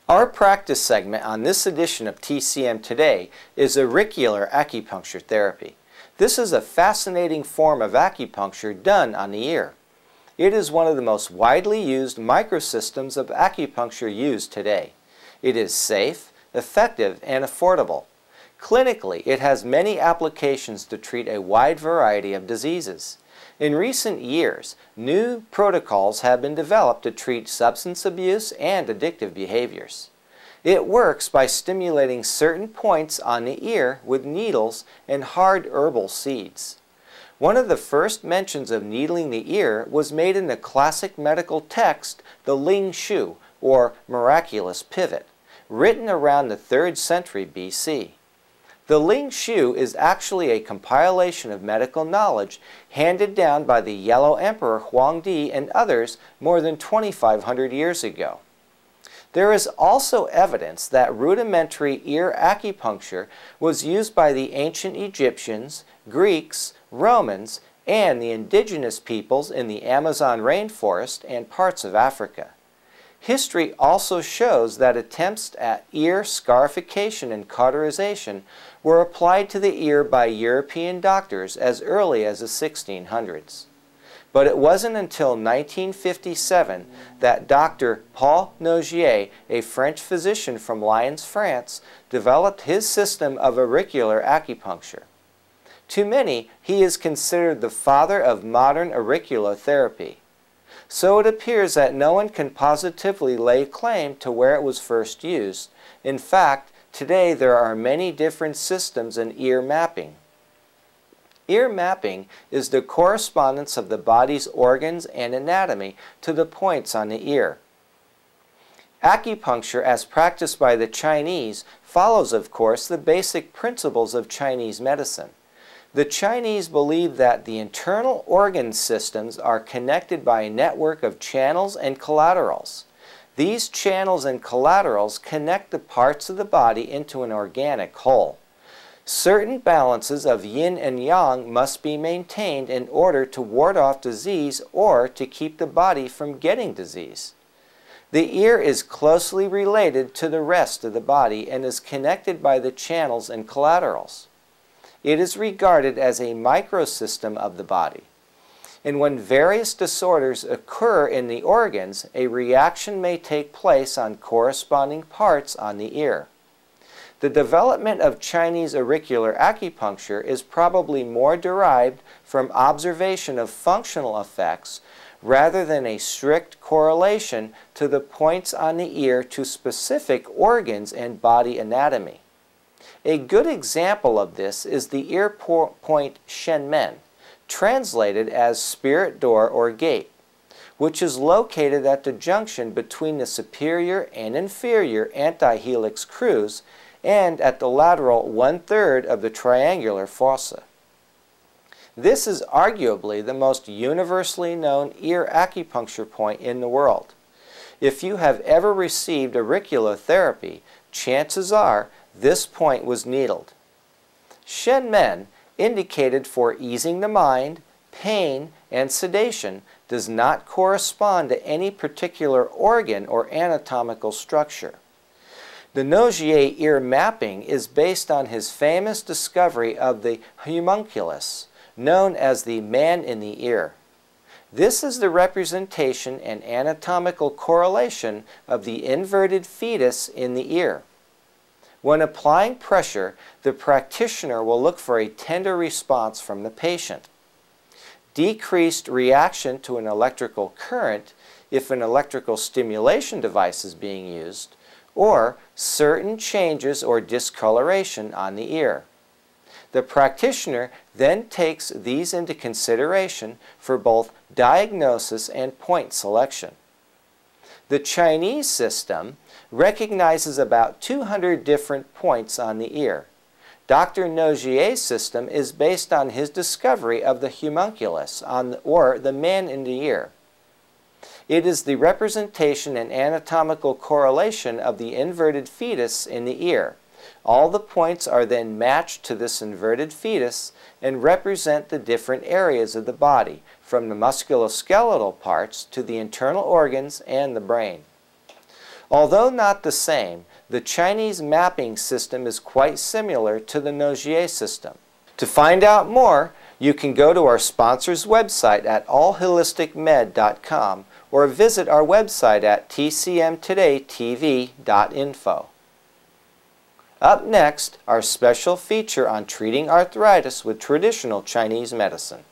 Our practice segment on this edition of TCM Today is auricular acupuncture therapy. This is a fascinating form of acupuncture done on the ear. It is one of the most widely used microsystems of acupuncture used today. It is safe, effective, and affordable. Clinically, it has many applications to treat a wide variety of diseases. In recent years, new protocols have been developed to treat substance abuse and addictive behaviors. It works by stimulating certain points on the ear with needles and hard herbal seeds. One of the first mentions of needling the ear was made in the classic medical text, the Ling Shu, or Miraculous Pivot, written around the 3rd century BC. The Ling Shu is actually a compilation of medical knowledge handed down by the Yellow Emperor Huangdi and others more than 2,500 years ago. There is also evidence that rudimentary ear acupuncture was used by the ancient Egyptians, Greeks, Romans, and the indigenous peoples in the Amazon rainforest and parts of Africa. History also shows that attempts at ear scarification and cauterization were applied to the ear by European doctors as early as the 1600s. But it wasn't until 1957 that Dr. Paul Nogier, a French physician from Lyons, France, developed his system of auricular acupuncture. To many, he is considered the father of modern auricular therapy. So it appears that no one can positively lay claim to where it was first used. In fact, today there are many different systems in ear mapping. Ear mapping is the correspondence of the body's organs and anatomy to the points on the ear. Acupuncture, as practiced by the Chinese, follows, of course, the basic principles of Chinese medicine. The Chinese believe that the internal organ systems are connected by a network of channels and collaterals. These channels and collaterals connect the parts of the body into an organic whole. Certain balances of yin and yang must be maintained in order to ward off disease or to keep the body from getting disease. The ear is closely related to the rest of the body and is connected by the channels and collaterals. It is regarded as a microsystem of the body. And when various disorders occur in the organs, a reaction may take place on corresponding parts on the ear. The development of Chinese auricular acupuncture is probably more derived from observation of functional effects rather than a strict correlation to the points on the ear to specific organs and body anatomy. A good example of this is the ear point shenmen, translated as spirit door or gate, which is located at the junction between the superior and inferior antihelix crus and at the lateral 1/3 of the triangular fossa. This is arguably the most universally known ear acupuncture point in the world. If you have ever received auricular therapy, chances are this point was needled. Shenmen, indicated for easing the mind, pain, and sedation, does not correspond to any particular organ or anatomical structure. The Nogier ear mapping is based on his famous discovery of the homunculus, known as the man in the ear. This is the representation and anatomical correlation of the inverted fetus in the ear. When applying pressure, the practitioner will look for a tender response from the patient. Decreased reaction to an electrical current if an electrical stimulation device is being used, or certain changes or discoloration on the ear. The practitioner then takes these into consideration for both diagnosis and point selection. The Chinese system recognizes about 200 different points on the ear. Dr. Nogier's system is based on his discovery of the homunculus, or the man in the ear. It is the representation and anatomical correlation of the inverted fetus in the ear. All the points are then matched to this inverted fetus and represent the different areas of the body, from the musculoskeletal parts to the internal organs and the brain. Although not the same, the Chinese mapping system is quite similar to the Nogier system. To find out more, you can go to our sponsor's website at allholisticmed.com or visit our website at tcmtodaytv.info. Up next, our special feature on treating arthritis with traditional Chinese medicine.